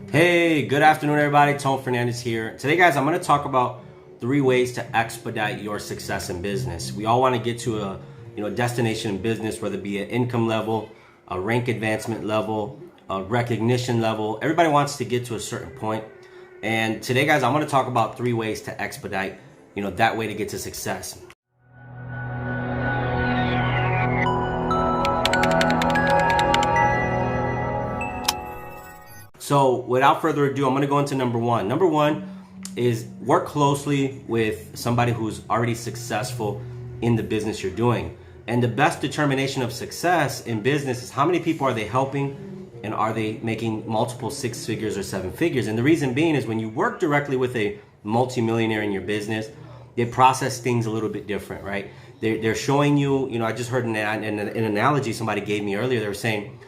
Hey, good afternoon, everybody. Tone Fernandez here. Today, guys, I'm going to talk about 3 ways to expedite your success in business. We all want to get to a destination in business, whether it be an income level, a rank advancement level, a recognition level. Everybody wants to get to a certain point. And today, guys, I'm going to talk about 3 ways to expedite, that way to get to success. So without further ado, I'm going to go into number 1. Number 1 is work closely with somebody who's already successful in the business you're doing. And the best determination of success in business is how many people are they helping and are they making multiple 6 figures or 7 figures. And the reason being is when you work directly with a multimillionaire in your business, they process things a little bit different, right? They're showing you, I just heard an analogy somebody gave me earlier. They were saying,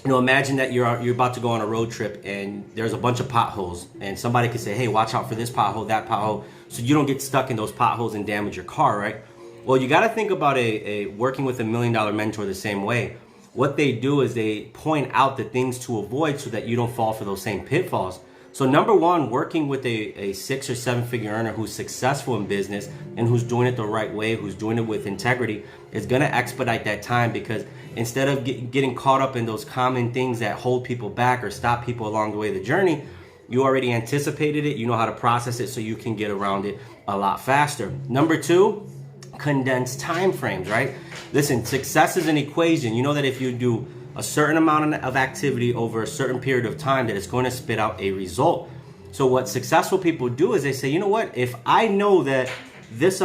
imagine that you're about to go on a road trip and there's a bunch of potholes and somebody could say, hey, watch out for this pothole, that pothole, so you don't get stuck in those potholes and damage your car, right? Well, you got to think about a working with $1 million mentor the same way. What they do is they point out the things to avoid so that you don't fall for those same pitfalls. So number 1, working with a 6 or 7 figure earner who's successful in business and who's doing it the right way, who's doing it with integrity, is going to expedite that time, because instead of getting caught up in those common things that hold people back or stop people along the way of the journey, you already anticipated it, you know how to process it so you can get around it a lot faster. Number 2, condensed time frames, right? Listen, success is an equation. You know that if you do a certain amount of activity over a certain period of time, that it's going to spit out a result. So what successful people do is they say, you know what, if I know that this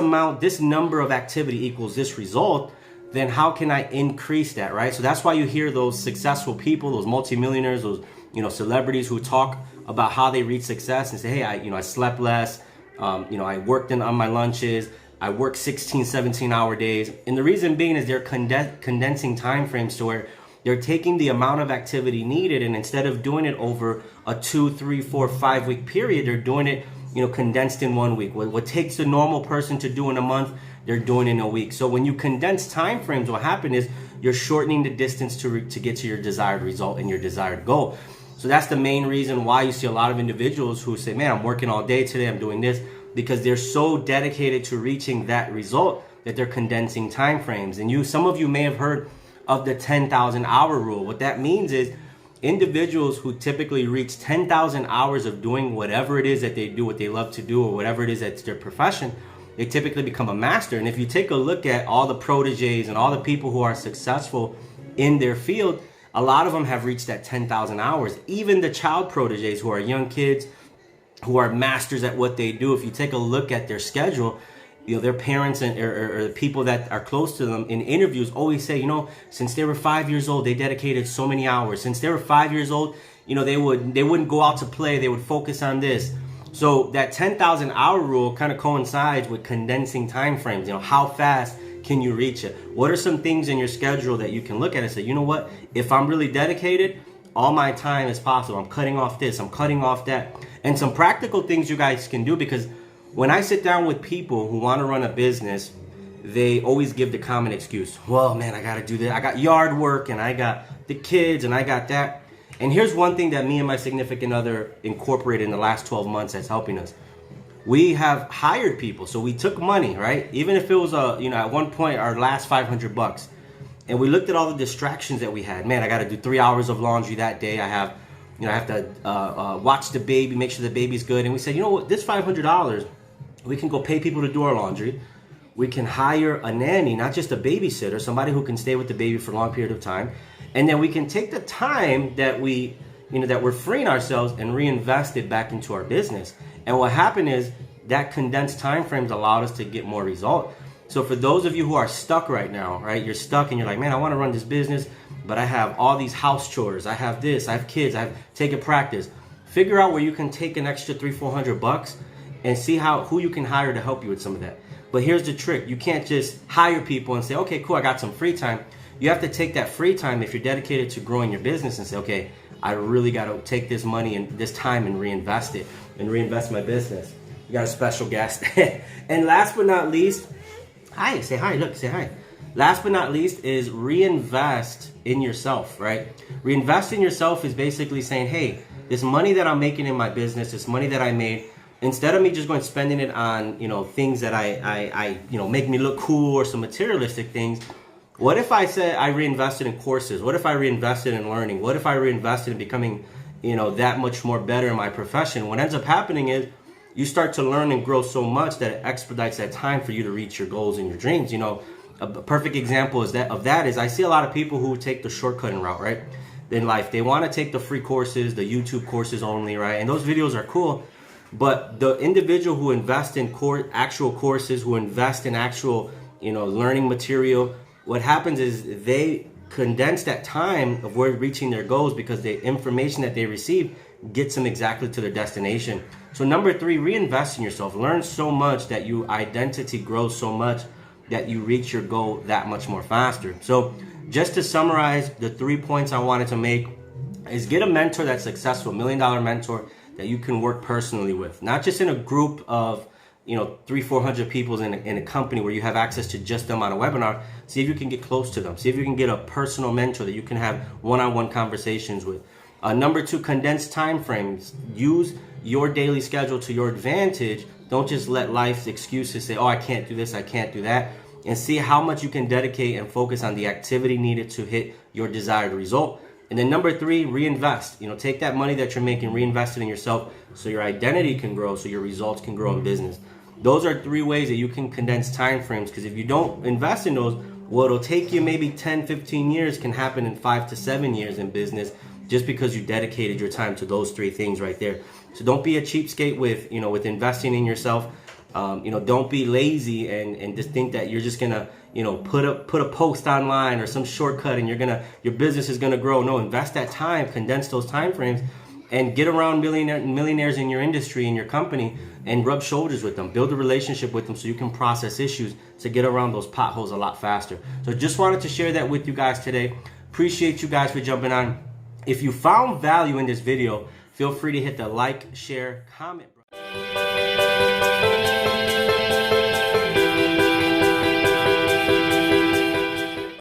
number of activity equals this result, then how can I increase that, right? So that's why you hear those successful people, those multimillionaires, those celebrities who talk about how they reach success and say, hey, I slept less, I worked on my lunches, I work 16, 17-hour days. And the reason being is they're condensing time frames to where they're taking the amount of activity needed, and instead of doing it over a 2, 3, 4, 5 week period, they're doing it, condensed in 1 week. What takes a normal person to do in a month, they're doing in a week. So when you condense time frames, what happens is you're shortening the distance to get to your desired result and your desired goal. So that's the main reason why you see a lot of individuals who say, man, I'm working all day today, I'm doing this, because they're so dedicated to reaching that result that they're condensing time frames. And some of you may have heard of the 10,000 hour rule. What that means is individuals who typically reach 10,000 hours of doing whatever it is that they do, what they love to do, or whatever it is that's their profession, they typically become a master. And if you take a look at all the proteges and all the people who are successful in their field, a lot of them have reached that 10,000 hours. Even the child proteges who are young kids who are masters at what they do, if you take a look at their schedule, their parents or the people that are close to them in interviews always say, since they were 5 years old, they dedicated so many hours. Since they were 5 years old, they wouldn't go out to play. They would focus on this. So that 10,000 hour rule kind of coincides with condensing time frames. How fast can you reach it? What are some things in your schedule that you can look at and say, you know what, if I'm really dedicated, all my time is possible. I'm cutting off this, I'm cutting off that. And some practical things you guys can do, because when I sit down with people who want to run a business, they always give the common excuse. Well, man, I got to do this. I got yard work and I got the kids and I got that. And here's one thing that me and my significant other incorporated in the last 12 months that's helping us. We have hired people. So we took money, right? Even if it was at one point our last $500, and we looked at all the distractions that we had. Man, I got to do 3 hours of laundry that day. I have to watch the baby, make sure the baby's good. And we said, you know what, this $500, we can go pay people to do our laundry. We can hire a nanny, not just a babysitter, somebody who can stay with the baby for a long period of time. And then we can take the time that that we're freeing ourselves and reinvest it back into our business. And what happened is that condensed time frames allowed us to get more result. So for those of you who are stuck right now, right, you're stuck and you're like, man, I want to run this business, but I have all these house chores. I have this, I have kids, I have take a practice. Figure out where you can take an extra $300-400 and see who you can hire to help you with some of that. But here's the trick. You can't just hire people and say, okay, cool, I got some free time. You have to take that free time if you're dedicated to growing your business and say, okay, I really got to take this money and this time and reinvest it and reinvest my business. You got a special guest. And last but not least, hi, say hi, look, say hi. Last but not least is reinvest in yourself, right? Reinvest in yourself is basically saying, hey, this money that I'm making in my business, this money that I made, instead of me just going spending it on, things that I make me look cool or some materialistic things, what if I said I reinvested in courses? What if I reinvested in learning? What if I reinvested in becoming, that much more better in my profession? What ends up happening is you start to learn and grow so much that it expedites that time for you to reach your goals and your dreams. A perfect example is that I see a lot of people who take the shortcutting route, right? In life, they want to take the free courses, the YouTube courses only, right? And those videos are cool, but the individual who invests in actual courses, who invest in actual, learning material, what happens is they condense that time of where reaching their goals because the information that they receive gets them exactly to their destination. So number 3, reinvest in yourself. Learn so much that your identity grows so much that you reach your goal that much more faster. So just to summarize, the 3 points I wanted to make is get a mentor that's successful, $1 million mentor that you can work personally with, not just in a group of 300-400 people in a company where you have access to just them on a webinar. See if you can get close to them. See if you can get a personal mentor that you can have one-on-one conversations with. Number 2, condense time frames. Use your daily schedule to your advantage. Don't just let life's excuses say, oh, I can't do this, I can't do that. And see how much you can dedicate and focus on the activity needed to hit your desired result. And then number 3, reinvest. Take that money that you're making, reinvest it in yourself so your identity can grow, so your results can grow in business. Those are 3 ways that you can condense time frames, because if you don't invest in those, what'll take you maybe 10, 15 years can happen in 5 to 7 years in business, just because you dedicated your time to those 3 things right there. So don't be a cheapskate with investing in yourself. Don't be lazy and just think that you're just gonna put a post online or some shortcut and your business is gonna grow. No, invest that time, condense those time frames, and get around millionaires in your industry, in your company, and rub shoulders with them. Build a relationship with them so you can process issues to get around those potholes a lot faster. So just wanted to share that with you guys today. Appreciate you guys for jumping on. If you found value in this video, feel free to hit the like, share, comment.